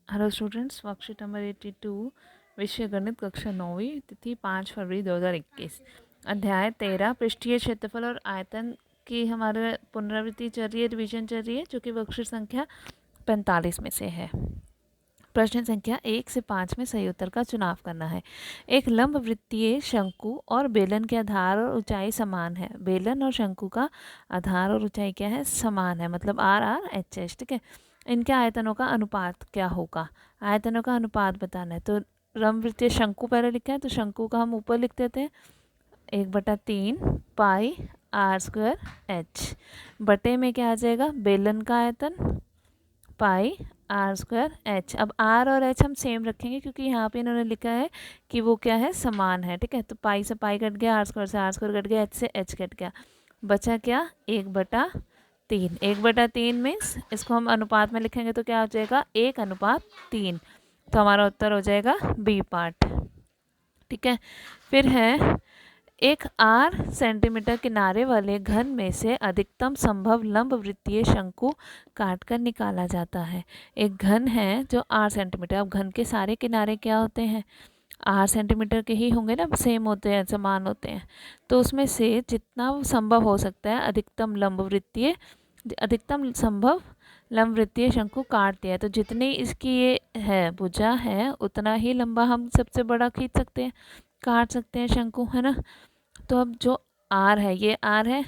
Hello students, worksheet number 82 विषय गणित कक्षा 9वीं, तिथि 5 फरवरी 2021। अध्याय 13 पृष्ठीय क्षेत्रफल और आयतन की हमारे पुनरावृत्ति चल रही है, रिवीजन चल रही है, जो कि वर्कशीट संख्या 45 में से है। प्रश्न संख्या 1 से 5 में सही उत्तर का चुनाव करना है। एक लंब वृत्तीय शंकु और बेलन के आधार और ऊंचाई समान है। बेलन और शंकु का आधार और ऊंचाई क्या है? समान है, मतलब आर आर एच एच। ठीक है, इनके आयतनों का अनुपात क्या होगा? आयतनों का अनुपात बताना है। तो लंब वृत्तीय शंकु पहले लिखा है, तो शंकु का हम ऊपर लिख देते हैं 1/3 पाई आर स्क्वायर एच। बटे में क्या आ जाएगा? बेलन का आयतन पाई आर स्क्वायर एच। अब आर और एच हम सेम रखेंगे क्योंकि यहाँ पे इन्होंने लिखा है कि वो क्या है? समान है। ठीक है, तो पाई से पाई कट गया, आर स्क्वायर से आर स्क्वायर कट गया, एच से एच कट गया, बचा क्या? 1/3। 1/3 मीन्स इसको हम अनुपात में लिखेंगे तो क्या हो जाएगा? 1:3। तो हमारा उत्तर हो जाएगा बी पार्ट। ठीक है, फिर है एक आर सेंटीमीटर किनारे वाले घन में से अधिकतम संभव लंब वृत्तीय शंकु काटकर निकाला जाता है। एक घन है जो आर सेंटीमीटर, अब घन के सारे किनारे क्या होते हैं? आर सेंटीमीटर के ही होंगे ना, सेम होते हैं, समान होते हैं। तो उसमें से जितना संभव हो सकता है अधिकतम संभव लंब वृत्तीय शंकु काट दिया है। तो जितनी इसकी ये है भुजा है, उतना ही लंबा हम सबसे बड़ा खींच सकते हैं, काट सकते हैं शंकु, है ना। तो अब जो आर है, ये आर है,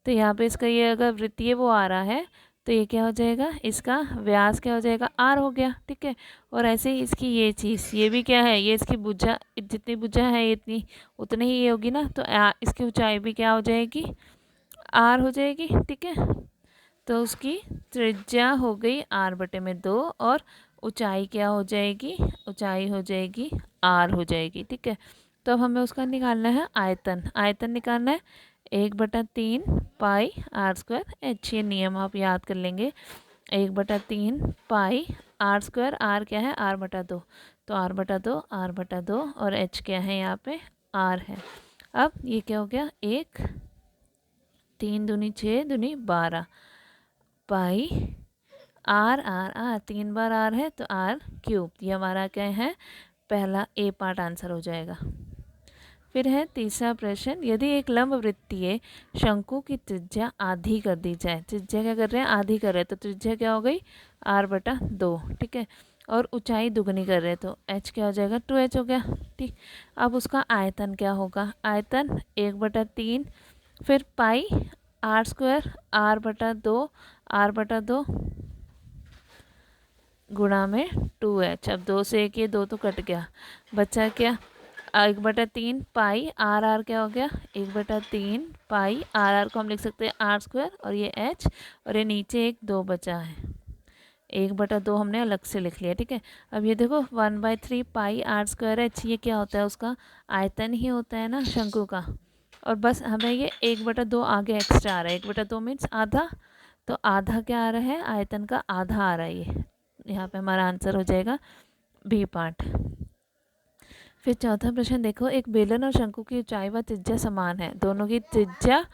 तो यहाँ पे इसका ये अगर वृत्तीय वो आ रहा है, तो ये क्या हो जाएगा? इसका व्यास क्या हो जाएगा? आर हो गया। ठीक है, और ऐसे ही इसकी ये चीज़, ये भी क्या है? ये इसकी भुजा, जितनी भुजा है इतनी उतनी ही ये होगी ना, तो इसकी ऊंचाई भी क्या हो जाएगी? आर हो जाएगी। ठीक है, तो उसकी त्रिज्या हो गई r/2 और ऊंचाई क्या हो जाएगी? ऊंचाई हो जाएगी r हो जाएगी। ठीक है, तो अब हमें उसका निकालना है आयतन। आयतन निकालना है 1/3 पाई आर स्क्वायर एच। ये नियम आप याद कर लेंगे। 1/3 पाई आर स्क्वायर, आर क्या है? r/2, तो r/2 r/2 और h क्या है? यहाँ पे r है। अब ये क्या हो गया? 1 3 दूनी 6 दूनी 12 पाई आर आर आर, 3 बार आर है तो आर क्यूब। ये हमारा क्या है? पहला ए पार्ट आंसर हो जाएगा। फिर है तीसरा प्रश्न, यदि एक लंब वृत्तीय शंकु की त्रिज्या आधी कर दी जाए। त्रिज्या क्या कर रहे हैं? आधी कर रहे हैं, तो त्रिज्या क्या हो गई? r/2। ठीक है, और ऊंचाई दुगनी कर रहे हैं, तो h क्या हो जाएगा? 2h हो गया। ठीक, अब उसका आयतन क्या होगा? आयतन 1/3 फिर पाई आर स्क्वायर r/2 r/2 गुणा में 2h। अब 2 से 1 ये 2 तो कट गया, बचा क्या? 1/3 पाई आर आर क्या हो गया? 1/3 पाई आर आर को हम लिख सकते हैं आर स्क्वायर, और ये h, और ये नीचे एक 2 बचा है, 1/2 हमने अलग से लिख लिया। ठीक है, अब ये देखो 1/3 पाई आर स्क्वायर एच, ये क्या होता है? उसका आयतन ही होता है ना शंकु का। और बस हमें ये 1/2 आगे एक्स्ट्रा आ रहा है। 1/2 मीन्स आधा, तो आधा क्या आ रहा है? आयतन का आधा आ रहा है। ये यहाँ पे हमारा आंसर हो जाएगा बी पार्ट। फिर चौथा प्रश्न देखो, एक बेलन और शंकु की ऊंचाई व त्रिज्या समान है। दोनों की त्रिज्या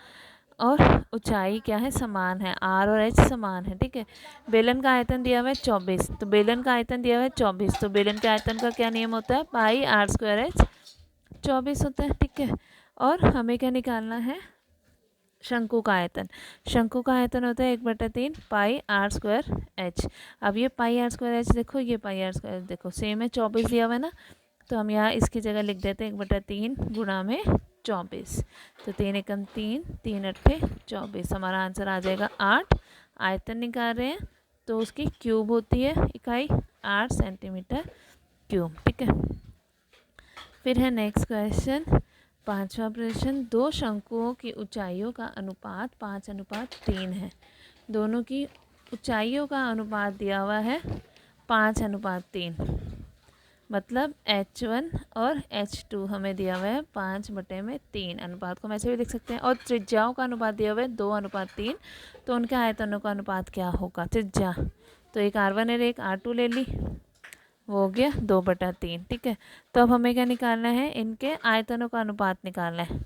और ऊंचाई क्या है? समान है, आर और एच समान है। ठीक है, बेलन का आयतन दिया हुआ है 24, तो बेलन का आयतन दिया हुआ है 24, तो बेलन के आयतन का क्या नियम होता है? पाई आर स्क्वायर एच 24 होता है। ठीक है, और हमें क्या निकालना है? शंकु का आयतन। शंकु का आयतन होता है 1/3 पाई आर स्क्वायर एच। अब ये पाई आर स्क्वायर एच देखो, ये पाई आर स्क्वायर देखो सेम है, 24 दिया हुआ है ना, तो हम यहाँ इसकी जगह लिख देते हैं 1/3 गुणा में 24। तो 3 एकम 3, 3 अट्ठे 24, हमारा आंसर आ जाएगा 8। आयतन निकाल रहे हैं तो उसकी क्यूब होती है इकाई 8 सेंटीमीटर क्यूब। ठीक है, फिर है नेक्स्ट क्वेश्चन, पांचवा प्रश्न, दो शंकुओं की ऊंचाइयों का अनुपात 5:3 है। दोनों की ऊंचाइयों का अनुपात दिया हुआ है 5:3, मतलब H1 और H2 हमें दिया हुआ है 5/3। अनुपात को हम ऐसे भी लिख सकते हैं, और त्रिज्याओं का अनुपात दिया हुआ है 2:3, तो उनके आयतनों का अनुपात क्या होगा? त्रिज्या तो एक R1 और एक R2 ले ली, वो हो गया 2/3। ठीक है, तो अब हमें क्या निकालना है? इनके आयतनों का अनुपात निकालना है,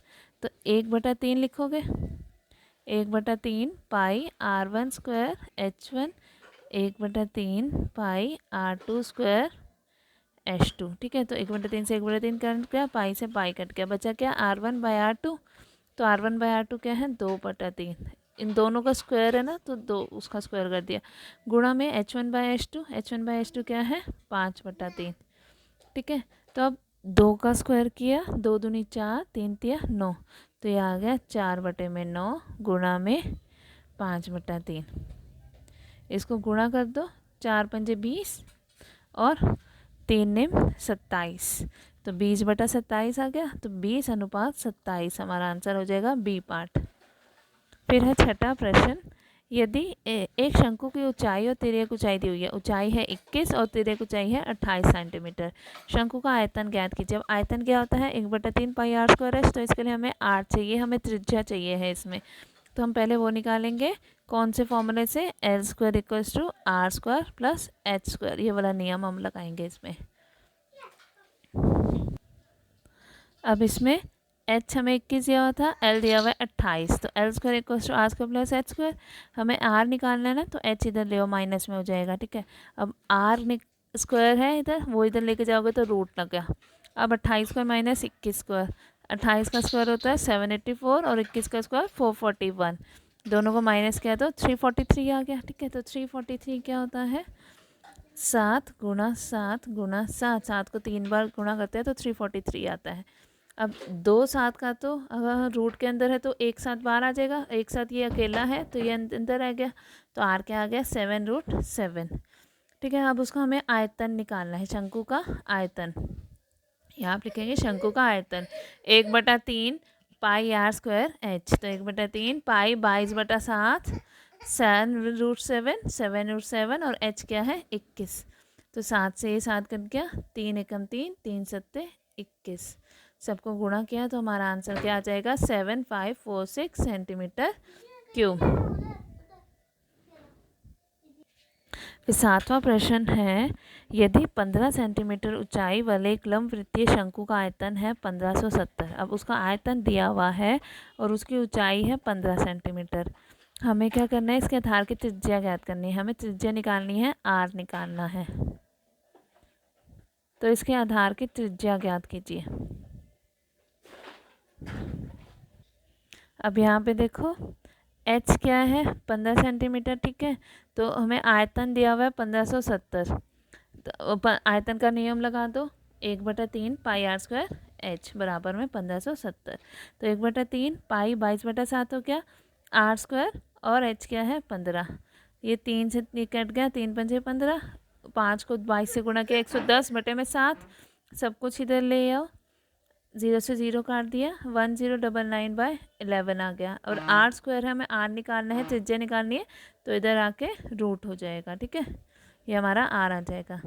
तो 1/3 लिखोगे, 1/3 पाई R1 स्क्वायर H1 1/3 पाई r2 स्क्वायर h2। ठीक है, तो 1/3 से 1/3 कट गया, पाई से पाई कट गया, बचा क्या r1/r2। तो r1/r2 क्या है 2/3, इन दोनों का स्क्वायर है ना, तो दो उसका स्क्वायर कर दिया, गुणा में h1/h2, h1/h2 क्या है 5/3। ठीक है, तो अब 2 का स्क्वायर किया, 2 दूनी 4, 3 तिया 9, तो ये आ गया 4/9 गुणा में 5/3। इसको गुणा कर दो, 4 पंजे 20 और 3 निम 27, तो 20/27 आ गया, तो 20:27 हमारा आंसर हो जाएगा बी पार्ट। फिर है छठा प्रश्न, यदि एक शंकु की ऊंचाई और तिर्यक ऊंचाई दी हुई है, ऊंचाई है 21 और तिर्यक ऊंचाई है 28 सेंटीमीटर, शंकु का आयतन ज्ञात कीजिए। अब आयतन क्या होता है 1/3 पाई आर स्क्वायर है, तो इसके लिए हमें आर चाहिए, हमें त्रिज्या चाहिए है इसमें, तो हम पहले वो निकालेंगे कौन से फॉर्मूले से, L square equals to R square plus H square, ये वाला नियम हम लगाएंगे इसमें। अब इसमें h हमें 21 दिया हुआ था, l दिया हुआ है 28, तो L square equals to R square plus H square, हमें r निकालना है ना, तो h इधर ले माइनस में हो जाएगा। ठीक है, अब r स्क्वायर है इधर, वो इधर लेके जाओगे तो रूट लग गया। अब 28 स्क्वायर माइनस 21 स्क्वायर, 28 का स्क्वायर होता है 784 और 21 का स्क्वायर 441, दोनों को माइनस किया तो 343 आ गया। ठीक है, तो 343 क्या होता है 7 गुणा 7 गुणा 7, 7 को 3 बार गुणा करते हैं तो 343 आता है। अब 2 7 का तो अगर रूट के अंदर है तो एक साथ बाहर आ जाएगा, एक साथ ये अकेला है तो ये अंदर आ गया, तो आर क्या आ गया 7√7। ठीक है, अब उसका हमें आयतन निकालना है, शंकु का आयतन, यहाँ आप लिखेंगे शंकु का आयतन 1/3 पाई आर स्क्वायर एच, तो 1/3 पाई 22/7, 7√7, 7√7 और h क्या है 21, तो 7 से ये 7 कट गया, 3 एकम 3, 3 सत्ते 21, सबको गुणा किया तो हमारा आंसर क्या आ जाएगा 7546 सेंटीमीटर क्यूब। फिर सातवां प्रश्न है, यदि 15 सेंटीमीटर ऊंचाई वाले एक लंब वृत्तीय शंकु का आयतन है 1570, अब उसका आयतन दिया हुआ है और उसकी ऊंचाई है 15 सेंटीमीटर, हमें क्या करना है इसके आधार की त्रिज्या ज्ञात करनी है, हमें त्रिज्या निकालनी है आर निकालना है, तो इसके आधार की त्रिज्या ज्ञात कीजिए। अब यहाँ पे देखो h क्या है 15 सेंटीमीटर। ठीक है, तो हमें आयतन दिया हुआ है 1570, तो आयतन का नियम लगा दो, 1/3 पाई आर स्क्वायर h बराबर में 1570, तो 1/3 पाई 22/7 हो गया, आर स्क्वायर और h क्या है 15, ये 3 से कट गया, 3 पंजे 15, 5 को 22 से गुणा किया 110/7, सब कुछ इधर ले आओ, 0 से 0 काट दिया, 1099/11 आ गया, और आर स्क्वायर है हमें आर निकालना है, त्रिज्या निकालनी है, तो इधर आके रूट हो जाएगा। ठीक है, ये हमारा आर आ जाएगा।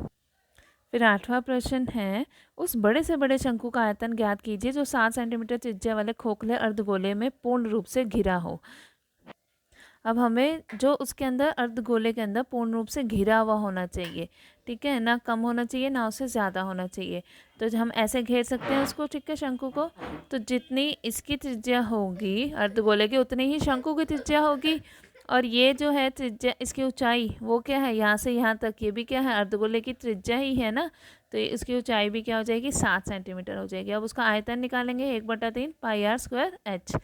फिर आठवां प्रश्न है, उस बड़े से बड़े शंकु का आयतन ज्ञात कीजिए जो 7 सेंटीमीटर त्रिज्या वाले खोखले अर्धगोले में पूर्ण रूप से घिरा हो। अब हमें जो उसके अंदर अर्धगोले के अंदर पूर्ण रूप से घिरा हुआ होना चाहिए, ठीक है, ना कम होना चाहिए ना उससे ज़्यादा होना चाहिए, तो हम ऐसे घेर सकते हैं उसको। ठीक है, शंकु को, तो जितनी इसकी त्रिज्या होगी अर्धगोले की उतनी ही शंकु की त्रिज्या होगी, और ये जो है त्रिज्या इसकी ऊंचाई वो क्या है यहाँ से यहाँ तक, ये भी क्या है अर्धगोले की त्रिज्या ही है ना, तो इसकी ऊंचाई भी क्या हो जाएगी 7 सेंटीमीटर हो जाएगी। अब उसका आयतन निकालेंगे 1/3 पाई आर स्क्वायर एच,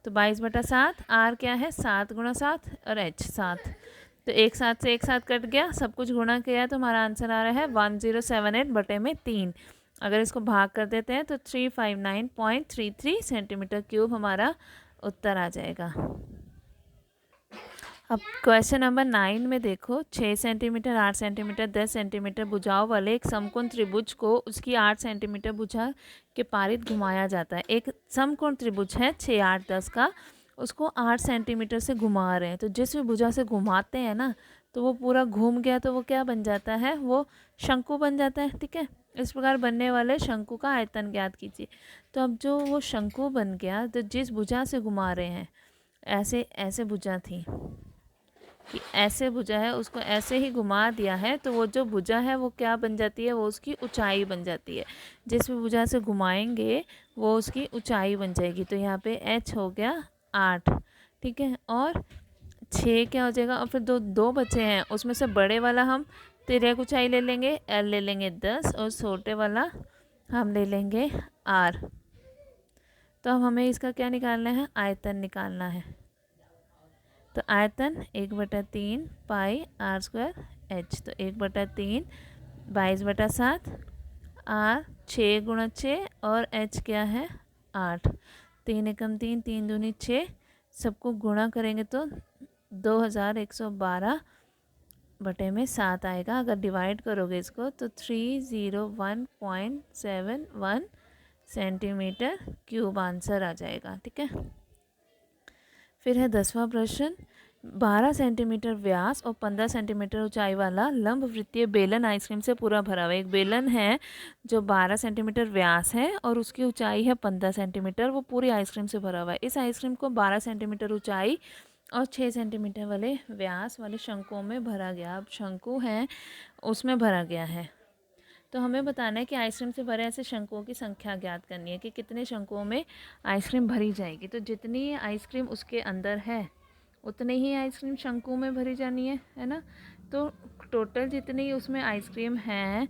तो 22/7, आर क्या है 7 गुणा 7 और एच 7, तो एक साथ से एक साथ कट गया, सब कुछ गुणा किया तो हमारा आंसर आ रहा है 1078/3। अगर इसको भाग कर देते हैं तो 359.33 सेंटीमीटर क्यूब हमारा उत्तर आ जाएगा। अब क्वेश्चन नंबर 9 में देखो, 6 सेंटीमीटर 8 सेंटीमीटर 10 सेंटीमीटर भुजाओं वाले एक समकोण त्रिभुज को उसकी 8 सेंटीमीटर भुजा के पारित घुमाया जाता है। एक समकोण त्रिभुज है 6 8 10 का, उसको 8 सेंटीमीटर से घुमा रहे हैं, तो जिस भी भुजा से घुमाते हैं ना तो वो पूरा घूम गया तो वो क्या बन जाता है, वो शंकु बन जाता है। ठीक है, इस प्रकार बनने वाले शंकु का आयतन ज्ञात कीजिए। तो अब जो वो शंकु बन गया, तो जिस भुजा से घुमा रहे हैं, ऐसे ऐसे भुजा थी कि ऐसे भुजा है, उसको ऐसे ही घुमा दिया है, तो वो जो भुजा है वो क्या बन जाती है, वो उसकी ऊंचाई बन जाती है। जिस भी भुजा से घुमाएंगे वो उसकी ऊंचाई बन जाएगी। तो यहाँ पे h हो गया 8। ठीक है, और 6 क्या हो जाएगा, और फिर दो दो बचे हैं, उसमें से बड़े वाला हम तिर्यक ऊंचाई ले लेंगे, L ले लेंगे 10, और छोटे वाला हम ले लेंगे R। तो अब हमें इसका क्या निकालना है, आयतन निकालना है। तो आयतन 1/3 पाई r²h, तो 1/3 22/7, R 6 × 6 और h क्या है 8, 3 एकम 3, 3 दूनी 6, सबको गुणा करेंगे तो 2112/7 आएगा। अगर डिवाइड करोगे इसको तो 301.71 सेंटीमीटर क्यूब आंसर आ जाएगा। ठीक है, फिर है 10वां प्रश्न। 12 सेंटीमीटर व्यास और 15 सेंटीमीटर ऊंचाई वाला लंब वृत्तीय बेलन आइसक्रीम से पूरा भरा हुआ है। एक बेलन है जो 12 सेंटीमीटर व्यास है और उसकी ऊंचाई है 15 सेंटीमीटर, वो पूरी आइसक्रीम से भरा हुआ है। इस आइसक्रीम को 12 सेंटीमीटर ऊंचाई और 6 सेंटीमीटर वाले व्यास वाले शंकुओं में भरा गया। अब शंकु हैं उसमें भरा गया है, तो हमें बताना है कि आइसक्रीम से भरे ऐसे शंकुओं की संख्या ज्ञात करनी है कि कितने शंकुओं में आइसक्रीम भरी जाएगी। तो जितनी आइसक्रीम उसके अंदर है उतनी ही आइसक्रीम शंकु में भरी जानी है ना। तो टोटल जितनी उसमें आइसक्रीम है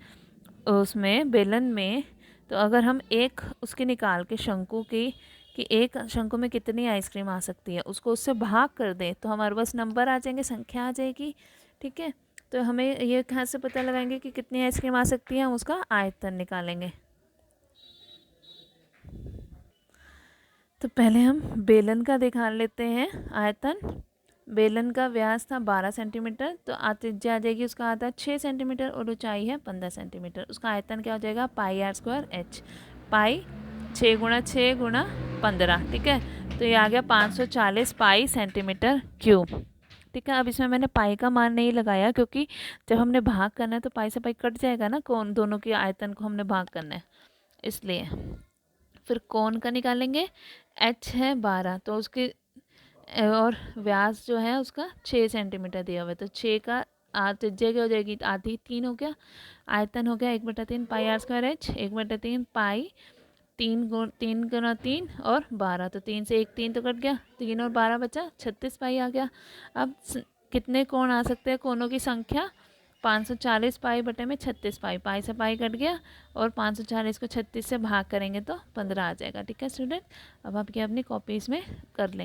उसमें बेलन में, तो अगर हम एक उसके निकाल के शंकु की कि एक शंकु में कितनी आइसक्रीम आ सकती है उसको उससे भाग कर दें तो हमारे पास नंबर आ जाएंगे, संख्या आ जाएगी। ठीक है, तो हमें ये कहाँ से पता लगाएंगे कि कितनी आइसक्रीम आ सकती है, हम उसका आयतन निकालेंगे। तो पहले हम बेलन का दिखा लेते हैं आयतन। बेलन का व्यास था 12 सेंटीमीटर, तो त्रिज्या आ जाएगी उसका आधा 6 सेंटीमीटर और ऊंचाई है 15 सेंटीमीटर। उसका आयतन क्या हो जाएगा पाई r²h, पाई 6 × 6 × 15। ठीक है, तो ये आ गया 540 पाई सेंटीमीटर क्यूब। ठीक है, अब इसमें मैंने पाई का मान नहीं लगाया क्योंकि जब हमने भाग करना है तो पाई से पाई कट जाएगा ना, कौन दोनों के आयतन को हमने भाग करना है इसलिए। फिर कोण का निकालेंगे, h है 12 तो उसके और व्यास जो है उसका 6 सेंटीमीटर दिया हुआ है, तो 6 का त्रिज्या क्या हो जाएगी आधी 3 हो गया, आयतन हो गया 1/3 पाई r²h, 1/3 पाई 3 × 3 और 12, तो 3 से 1 3 तो कट गया, 3 और 12 बचा 36 पाई आ गया। अब कितने कोण आ सकते हैं, कोणों की संख्या 540 पाई बटे में 36 पाई, पाई से पाई कट गया और 540 को 36 से भाग करेंगे तो 15 आ जाएगा। ठीक है स्टूडेंट, अब आप ये अपनी कॉपीज़ में कर लेंगे।